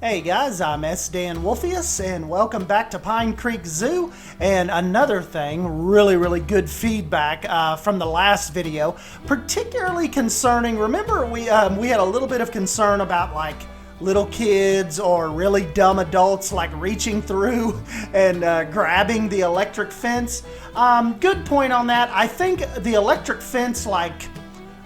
Hey guys, I'm S. Dan Wolfius, and welcome back to Pine Creek Zoo. And another thing, really good feedback from the last video, particularly concerning, remember we had a little bit of concern about like little kids or really dumb adults like reaching through and grabbing the electric fence. Good point on that. I think the electric fence like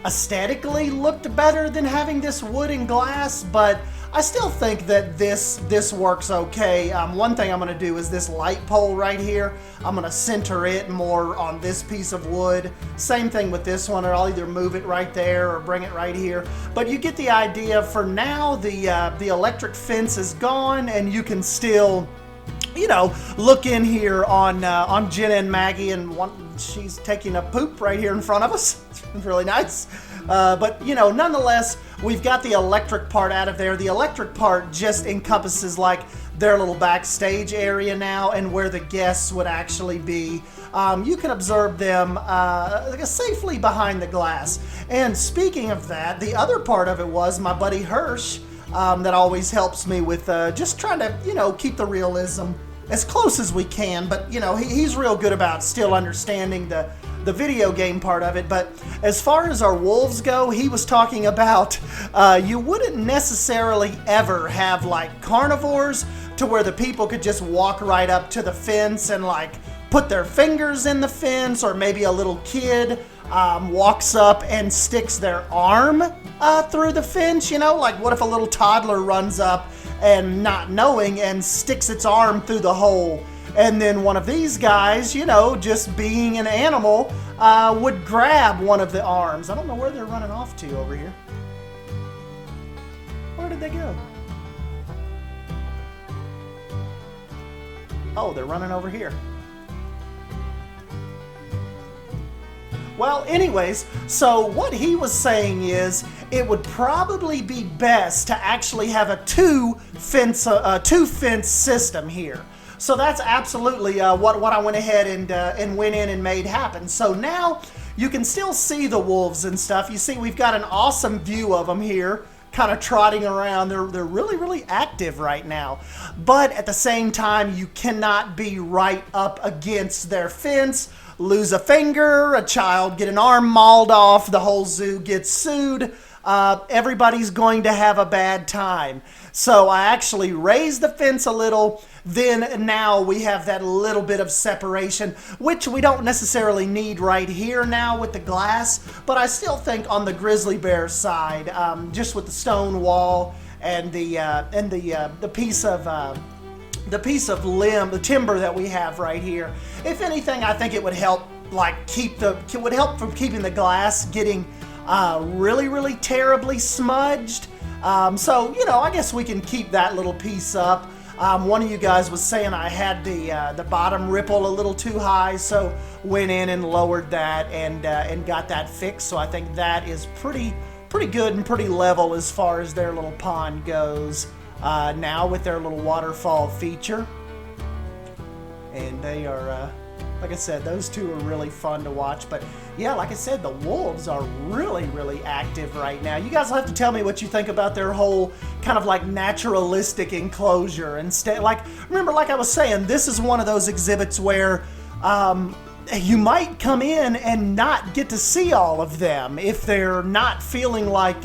aesthetically looked better than having this wood and glass, but I still think that this works okay. One thing I'm going to do is this light pole right here. I'm going to center it more on this piece of wood. Same thing with this one, or I'll either move it right there or bring it right here. But you get the idea. For now, the electric fence is gone, and you can still, you know, look in here on Jenna and Maggie, and she's taking a poop right here in front of us. It's really nice. But, you know, nonetheless, we've got the electric part out of there. The electric part just encompasses like their little backstage area now and where the guests would actually be. You can observe them safely behind the glass. And speaking of that, the other part of it was my buddy Hirsch that always helps me with just trying to, you know, keep the realism as close as we can. But, you know, he's real good about still understanding the video game part of it. But as far as our wolves go, he was talking about you wouldn't necessarily ever have like carnivores to where the people could just walk right up to the fence and like put their fingers in the fence, or maybe a little kid walks up and sticks their arm through the fence, you know, like what if a little toddler runs up and not knowing and sticks its arm through the hole. And then one of these guys, you know, just being an animal, would grab one of the arms. I don't know where they're running off to over here. Where did they go? Oh, they're running over here. Well, anyways, so what he was saying is it would probably be best to actually have a two fence system here. So that's absolutely what I went ahead and went in and made happen. So now you can still see the wolves and stuff. You see we've got an awesome view of them here, kind of trotting around. They're really active right now. But at the same time, you cannot be right up against their fence, lose a finger, a child get an arm mauled off, the whole zoo gets sued. Everybody's going to have a bad time. So I actually raised the fence a little. Then now we have that little bit of separation, which we don't necessarily need right here now with the glass. But I still think on the grizzly bear side, just with the stone wall and the piece of limb, the timber that we have right here. If anything, I think it would help from keeping the glass getting really terribly smudged. So, you know, I guess we can keep that little piece up. One of you guys was saying I had the bottom ripple a little too high, so went in and lowered that and got that fixed. So I think that is pretty good and pretty level as far as their little pond goes now with their little waterfall feature. And they are, like I said, those two are really fun to watch. But yeah, like I said, the wolves are really active right now. You guys will have to tell me what you think about their whole kind of like naturalistic enclosure. Like, remember, like I was saying, this is one of those exhibits where you might come in and not get to see all of them if they're not feeling like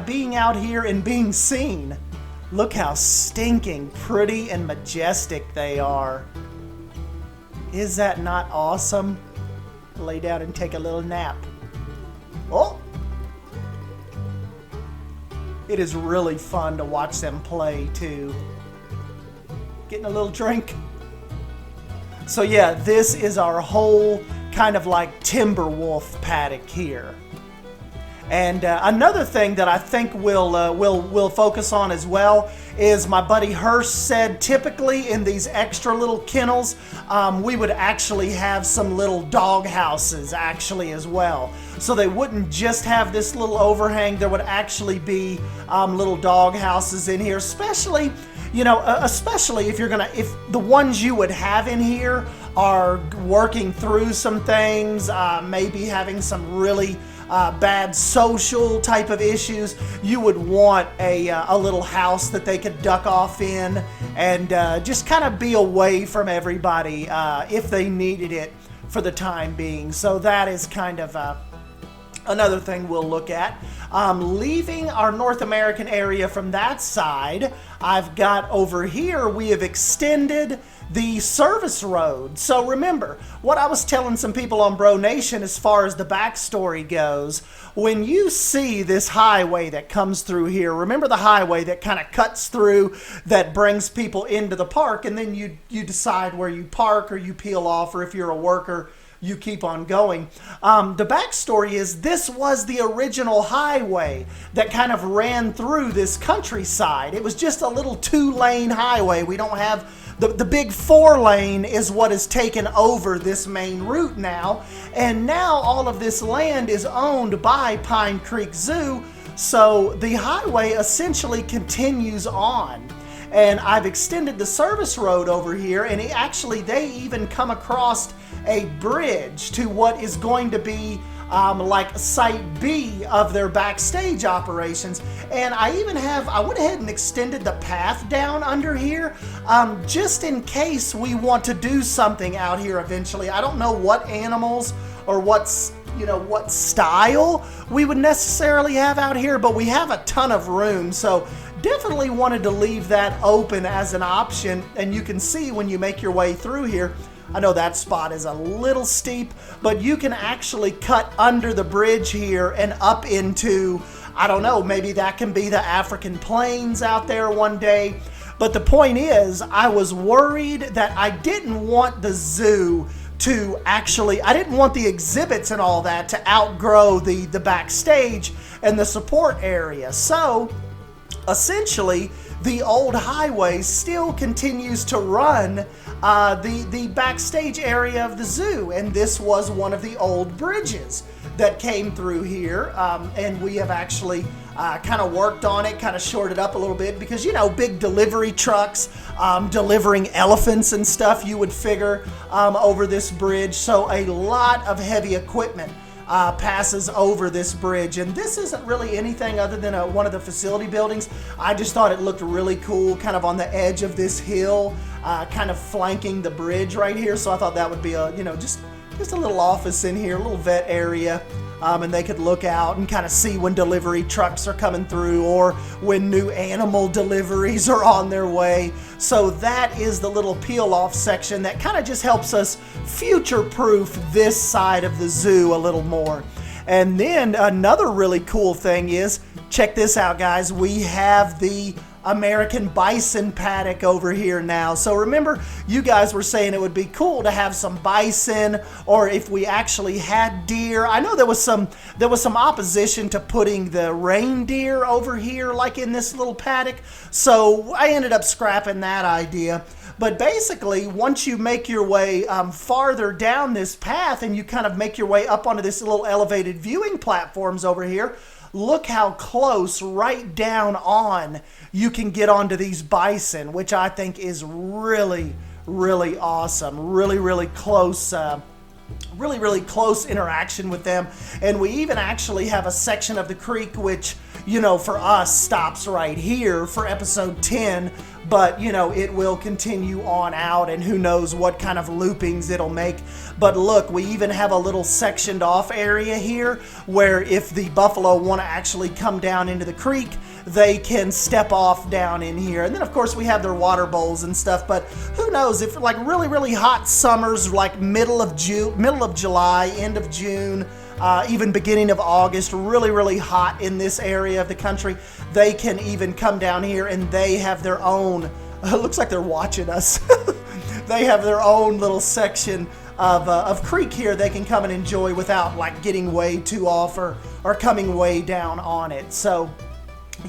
being out here and being seen. Look how stinking pretty and majestic they are. Is that not awesome? Lay down and take a little nap. Oh! It is really fun to watch them play too. Getting a little drink. So yeah, this is our whole kind of like timber wolf paddock here. And another thing that I think we'll focus on as well is my buddy Hirsch said typically in these extra little kennels, we would actually have some little dog houses actually as well. So they wouldn't just have this little overhang. There would actually be little dog houses in here, especially, you know, especially if the ones you would have in here are working through some things, maybe having some really bad social type of issues, you would want a little house that they could duck off in and just kind of be away from everybody if they needed it for the time being. So that is kind of another thing we'll look at. Leaving our North American area from that side, I've got over here, we have extended the service road. So remember, what I was telling some people on Bro Nation as far as the backstory goes, when you see this highway that comes through here, remember the highway that kind of cuts through, that brings people into the park, and then you decide where you park or you peel off, or if you're a worker, you keep on going. The backstory is this was the original highway that kind of ran through this countryside. It was just a little 2-lane highway. We don't have the big 4-lane is what has taken over this main route now. And now all of this land is owned by Pine Creek Zoo. So the highway essentially continues on. And I've extended the service road over here, and they even come across a bridge to what is going to be like Site B of their backstage operations. And I went ahead and extended the path down under here just in case we want to do something out here eventually. I don't know what animals or what style we would necessarily have out here, but we have a ton of room. So definitely wanted to leave that open as an option. And you can see when you make your way through here, I know that spot is a little steep, but you can actually cut under the bridge here and up into, I don't know, maybe that can be the African plains out there one day. But the point is, I was worried that I didn't want the zoo I didn't want the exhibits and all that to outgrow the backstage and the support area. So essentially, the old highway still continues to run the backstage area of the zoo, and this was one of the old bridges that came through here, and we have actually kind of worked on it, kind of shored it up a little bit, because big delivery trucks delivering elephants and stuff, you would figure, over this bridge. So a lot of heavy equipment passes over this bridge, and this isn't really anything other than one of the facility buildings. I just thought it looked really cool, kind of on the edge of this hill, kind of flanking the bridge right here. So I thought that would be just a little office in here, a little vet area, and they could look out and kind of see when delivery trucks are coming through or when new animal deliveries are on their way. So that is the little peel off section that kind of just helps us future-proof this side of the zoo a little more. And then another really cool thing is, check this out, guys, we have the American Bison paddock over here now. So remember, you guys were saying it would be cool to have some bison, or if we actually had deer. I know there was some opposition to putting the reindeer over here, like in this little paddock. So I ended up scrapping that idea. But basically, once you make your way farther down this path and you kind of make your way up onto this little elevated viewing platforms over here, look how close right down on you can get onto these bison, which I think is really, really awesome. Really close. Really close interaction with them. And we even actually have a section of the creek which, for us stops right here for episode 10, but it will continue on out, and who knows what kind of loopings it'll make. But look, we even have a little sectioned off area here where if the buffalo want to actually come down into the creek, they can step off down in here. And then of course we have their water bowls and stuff, but who knows, if like really hot summers, like middle of July, end of June, even beginning of August, really hot in this area of the country, they can even come down here and they have their own, it looks like they're watching us, they have their own little section of creek here they can come and enjoy without like getting way too off or coming way down on it. So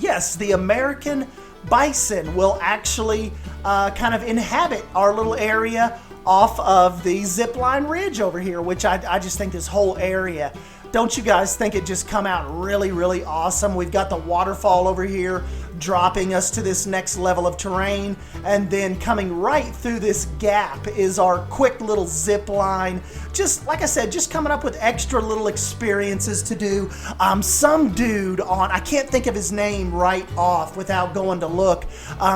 yes, the American bison will actually kind of inhabit our little area off of the zipline ridge over here, which I just think this whole area, don't you guys think it just come out really awesome? We've got the waterfall over here dropping us to this next level of terrain, and then coming right through this gap is our quick little zip line. Just like I said, just coming up with extra little experiences to do. Some dude I can't think of his name right off without going to look,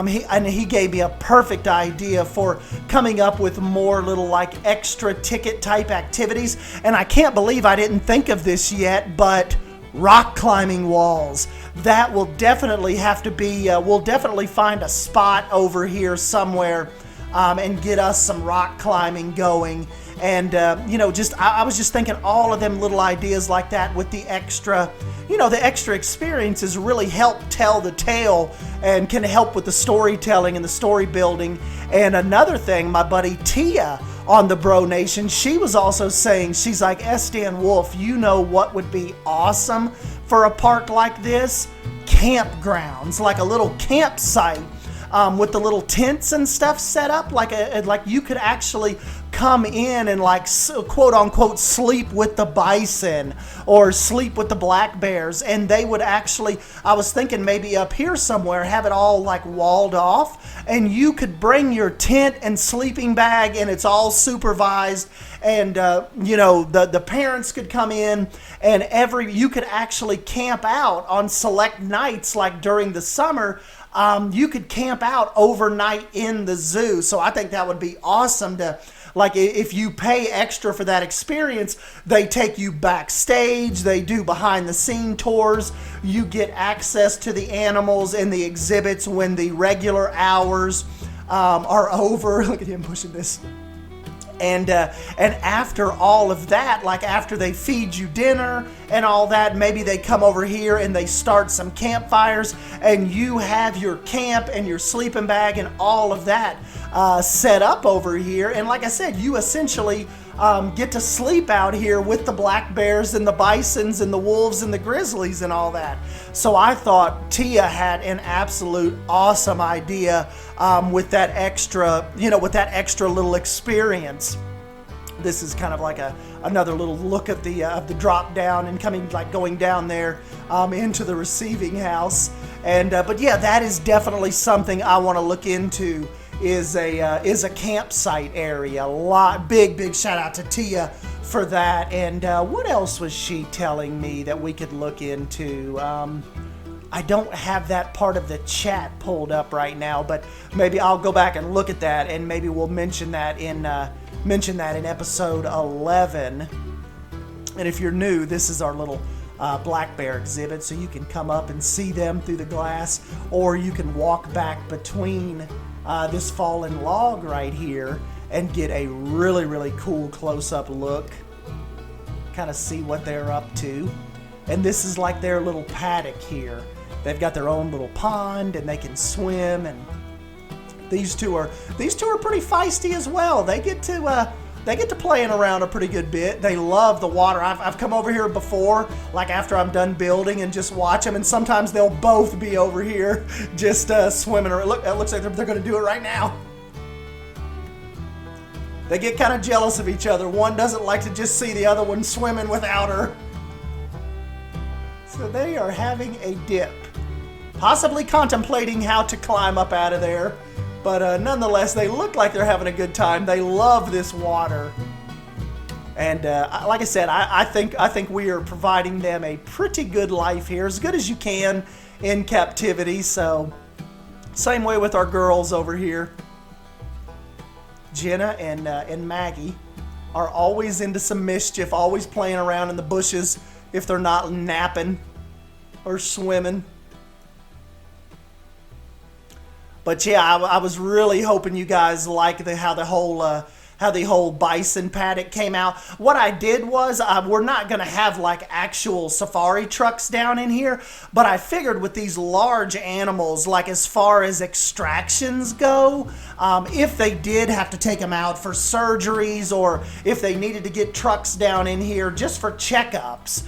he gave me a perfect idea for coming up with more little like extra ticket type activities, and I can't believe I didn't think of this yet, but rock climbing walls. That will definitely have to be, we'll definitely find a spot over here somewhere and get us some rock climbing going. And, I was just thinking all of them little ideas like that with the extra, the extra experiences really help tell the tale and can help with the storytelling and the story building. And another thing, my buddy Tia on the Bro Nation, she was also saying, she's like, Dan Wolf, you know what would be awesome for a park like this? Campgrounds, like a little campsite with the little tents and stuff set up, like you could actually come in and like quote unquote sleep with the bison or sleep with the black bears, and they would actually, I was thinking maybe up here somewhere, have it all like walled off, and you could bring your tent and sleeping bag, and it's all supervised, and the parents could come in, and you could actually camp out on select nights, like during the summer. You could camp out overnight in the zoo. So I think that would be awesome to, like, if you pay extra for that experience, they take you backstage, they do behind the scene tours, you get access to the animals and the exhibits when the regular hours are over. Look at him pushing this. And after all of that, like after they feed you dinner and all that, maybe they come over here and they start some campfires, and you have your camp and your sleeping bag and all of that set up over here. And like I said, you essentially get to sleep out here with the black bears and the bisons and the wolves and the grizzlies and all that. So I thought Tia had an absolute awesome idea with that extra, little experience. This is kind of like another little look at the drop down and going down there into the receiving house. And but yeah, that is definitely something I want to look into. Is a campsite area. Big shout out to Tia for that. And what else was she telling me that we could look into? I don't have that part of the chat pulled up right now, but maybe I'll go back and look at that, and maybe we'll mention that in episode 11. And if you're new, this is our little black bear exhibit, so you can come up and see them through the glass, or you can walk back between this fallen log right here and get a really cool close-up look, kind of see what they're up to. And this is like their little paddock here. They've got their own little pond and they can swim, and these two are pretty feisty as well. They get to playing around a pretty good bit. They love the water. I've come over here before, like after I'm done building, and just watch them, and sometimes they'll both be over here just swimming around. Look, it looks like they're going to do it right now. They get kind of jealous of each other. One doesn't like to just see the other one swimming without her. So they are having a dip, possibly contemplating how to climb up out of there. But nonetheless, they look like they're having a good time. They love this water. And like I said, I think we are providing them a pretty good life here, as good as you can in captivity. So same way with our girls over here. Jenna and Maggie are always into some mischief, always playing around in the bushes if they're not napping or swimming. But yeah, I was really hoping you guys like how the whole bison paddock came out. What I did was, we're not going to have like actual safari trucks down in here, but I figured with these large animals, like as far as extractions go, if they did have to take them out for surgeries, or if they needed to get trucks down in here just for checkups,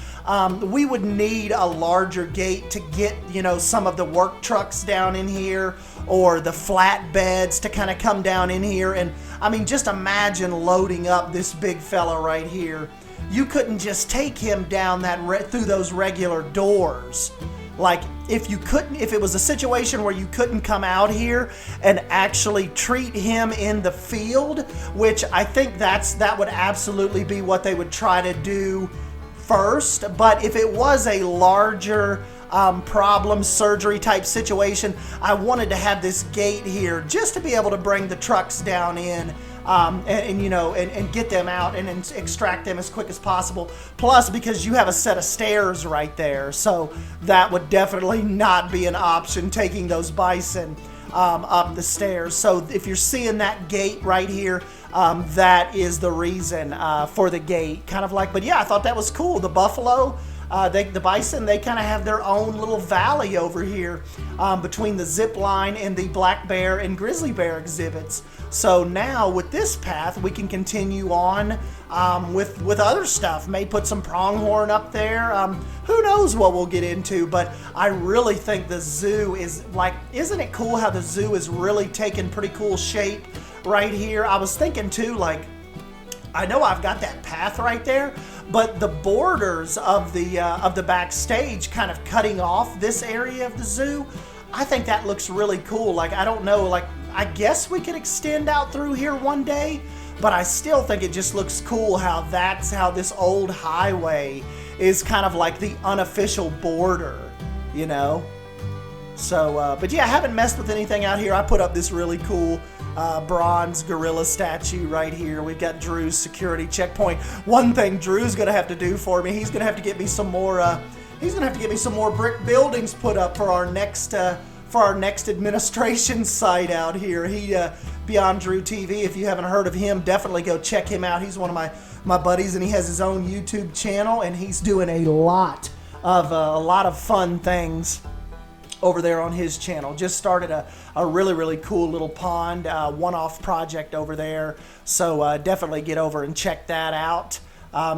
we would need a larger gate to get, some of the work trucks down in here, or the flatbeds to kind of come down in here. And I mean, just imagine loading up this big fella right here. You couldn't just take him down through those regular doors. like if it was a situation where you couldn't come out here and actually treat him in the field, which I think that would absolutely be what they would try to do first. But if it was a larger problem, surgery type situation, I wanted to have this gate here just to be able to bring the trucks down in and get them out and extract them as quick as possible. Plus, because you have a set of stairs right there, so that would definitely not be an option, taking those bison up the stairs. So if you're seeing that gate right here, that is the reason for the gate. Kind of like, but yeah, I thought that was cool. The buffalo, the bison, they kind of have their own little valley over here between the zip line and the black bear and grizzly bear exhibits. So now with this path, we can continue on with other stuff. May put some pronghorn up there. Who knows what we'll get into, but I really think the zoo is like, isn't it cool how the zoo is really taking pretty cool shape right here? I was thinking too, like, I know I've got that path right there, but the borders of the backstage kind of cutting off this area of the zoo, I think that looks really cool. Like, I don't know, like, I guess we could extend out through here one day, but I still think it just looks cool how that's how this old highway is kind of like the unofficial border, you know? So, but yeah, I haven't messed with anything out here. I put up this really cool bronze gorilla statue right here. We've got Drew's security checkpoint. One thing Drew's gonna have to do for me, he's gonna have to get me some more. He's gonna have to get me some more brick buildings put up for our next administration site out here. He Beyond Drew TV. If you haven't heard of him, definitely go check him out. He's one of my buddies, and he has his own YouTube channel, and he's doing a lot of fun things over there on his channel. Just started a really, really cool little pond, one-off project over there. So definitely get over and check that out.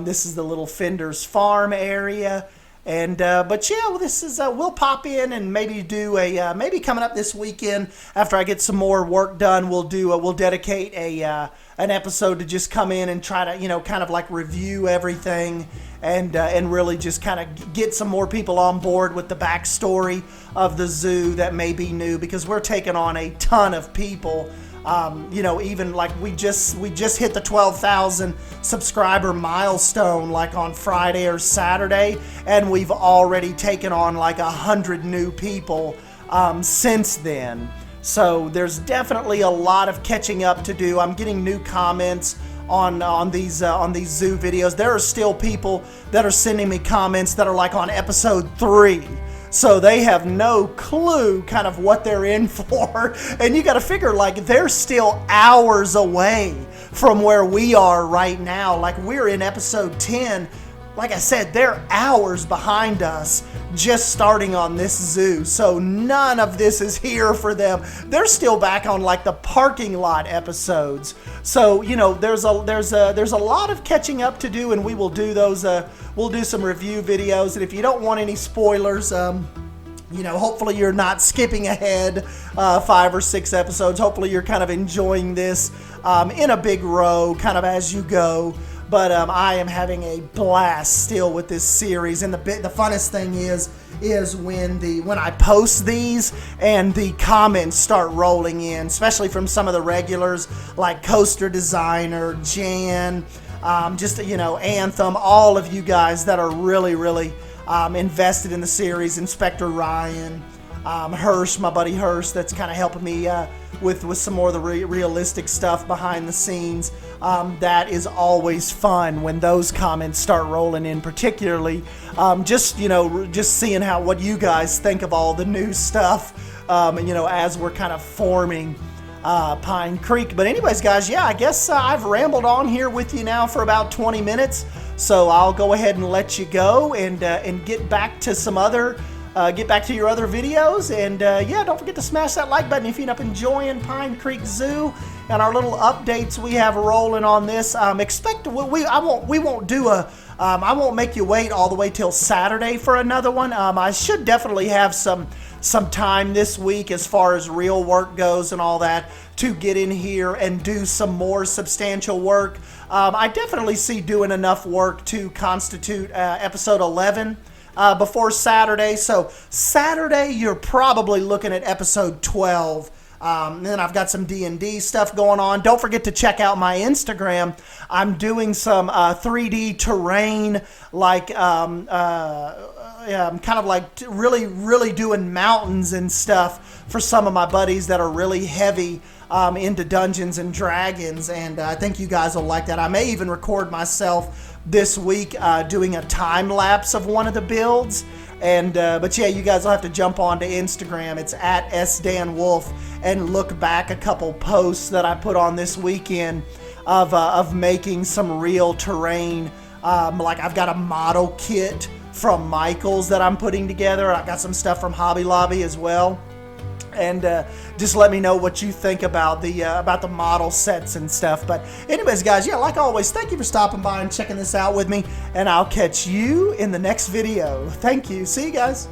This is the little Fender's Farm area. And but yeah, well, this is we'll pop in and maybe do a maybe coming up this weekend after I get some more work done. We'll dedicate an episode to just come in and try to kind of like review everything and really just kind of get some more people on board with the backstory of the zoo that may be new, because we're taking on a ton of people. Even like we just hit the 12,000 subscriber milestone like on Friday or Saturday, and we've already taken on like 100 new people since then. So there's definitely a lot of catching up to do. I'm getting new comments on these zoo videos. There are still people that are sending me comments that are like on episode 3. So they have no clue kind of what they're in for. And you got to figure, like, they're still hours away from where we are right now. Like, we're in episode 10. Like I said, they're hours behind us just starting on this zoo. So none of this is here for them. They're still back on like the parking lot episodes. So, there's a lot of catching up to do, and we will do those. We'll do some review videos. And if you don't want any spoilers, hopefully you're not skipping ahead 5 or 6 episodes. Hopefully you're kind of enjoying this in a big row, kind of as you go. But I am having a blast still with this series, and the funnest thing is when I post these and the comments start rolling in, especially from some of the regulars like Coaster Designer, Jan, Anthem, all of you guys that are really, really invested in the series, Inspector Ryan, Hirsch, my buddy Hirsch, that's kind of helping me with some more of the realistic stuff behind the scenes. That is always fun when those comments start rolling in, particularly just seeing what you guys think of all the new stuff, as we're kind of forming Pine Creek. But anyways, guys, yeah, I guess I've rambled on here with you now for about 20 minutes, so I'll go ahead and let you go and get back to your other videos. And don't forget to smash that like button if you end up enjoying Pine Creek Zoo and our little updates we have rolling on this. I won't make you wait all the way till Saturday for another one. I should definitely have some time this week as far as real work goes and all that to get in here and do some more substantial work. I definitely see doing enough work to constitute episode 11. before Saturday. So Saturday, you're probably looking at episode 12. Then I've got some D&D stuff going on. Don't forget to check out my Instagram. I'm doing some 3D terrain, like I'm kind of like really doing mountains and stuff for some of my buddies that are really heavy into Dungeons and Dragons, and I think you guys will like that. I may even record myself this week doing a time lapse of one of the builds. And but yeah, you guys will have to jump onto Instagram. It's at @SDanWolf and look back a couple posts that I put on this weekend of making some real terrain. Like I've got a model kit from Michaels that I'm putting together. I've got some stuff from Hobby Lobby as well. And just let me know what you think about the model sets and stuff. But anyways, guys, yeah, like always, thank you for stopping by and checking this out with me. And I'll catch you in the next video. Thank you. See you guys.